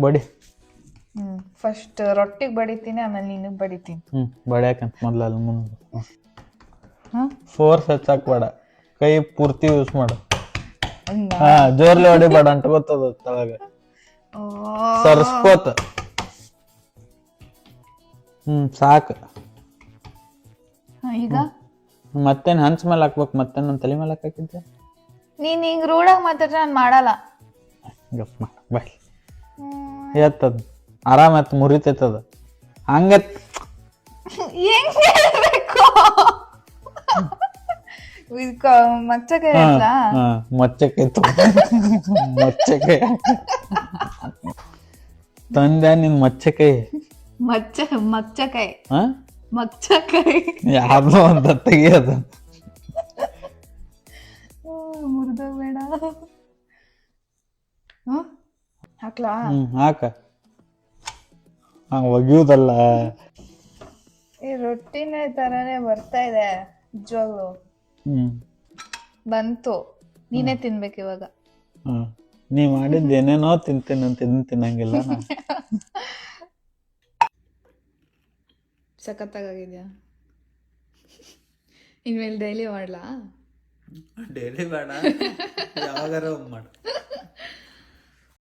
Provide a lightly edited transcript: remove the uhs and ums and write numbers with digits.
ಬಡಿ. ಫಸ್ಟ್ ರೊಟ್ಟಿಗೆ ಬಡಿತೀನಿ, ಆಮೇಲೆ ನಿನಗೆ ಬಡಿತೀನಿ. ಬಡಿಯಾಕಂತ ಮೊದ್ಲು ಅಲ್ಲಿ ಮುಂದೆ ಹಾಂ ಫೋರ್ಸ್ ಹೆಚ್ಚಾಕ್ಬೇಡ, ಕೈ ಪೂರ್ತಿ ಯೂಸ್ ಮಾಡು. ಹಂಗ ಜೋರ್ಲಿ ಹೊಡಿಬೇಡ, ಅಂತ ಗೊತ್ತದ ತಳಗ ಸರ್ಸ್ಕೋತ. ಸಾಕು. ಈಗ ಮತ್ತೇನ್ ಹಂಚ ಮೇಲೆ ಹಾಕ್ಬೇಕು, ಮತ್ತೇನ್ ನನ್ ತಲೆ ಮೇಲೆ ಹಾಕಿದ್ದೆ. ನೀನ್ ಹಿಂಗ್ ರೂಢಾಗಿ ಮಾತಾಡ್ರೆ ನಾನು ಮಾಡಲ್ಲ. ಗಪ್ ಮಾಡ ಬಾಯ್. ಎತ್ತದ ಆರಾಮ ಎತ್ ಮುರಿತೈತದ ಹಂಗ ಹೆಂಗ್ ಹೇಳ್ಬೇಕು? ಮಚ್ಚಕ್ಕೆ ಮಚ್ಚಕೈ ಮಚ್ಚಕೈ ತಂದೆ ನಿನ್ ಮಚ್ಚಕೈ ಮಚ್ಚಕಾಯಿ ಹ ಮಚ್ಚಕಾಯಿ ಯಾವ್ದೋ ಅಂತ ತೆಗಿಯೋದ. ಮುರಿದೋಗ್ಬೇಡ. ಹಾಕ್ಲಾ? ಹಾಕ. ಒಗಿಯುವುದಲ್ಲ. ಈ ರೊಟ್ಟಿನೇ ತರಾನೇ ಬರ್ತಾ ಇದೆ ನಿಜವಾಗ್ಲು. ಬಂತು, ನೀನೇ ತಿನ್ಬೇಕು ಇವಾಗ. ನೀ ಮಾಡಿದ್ದು ಏನೇನೋ ತಿಂತೇನಂತ ತಿನ್ನಂಗಿಲ್ಲ. ಸಖತ್ತಾಗಿದ್ಯಾ? ಇನ್ಮೇಲೆ ಡೈಲಿ ಮಾಡ್ಲಾ? ಡೈಲಿ ಬೇಡ, ಯಾವಾಗಾರ ಮಾಡು.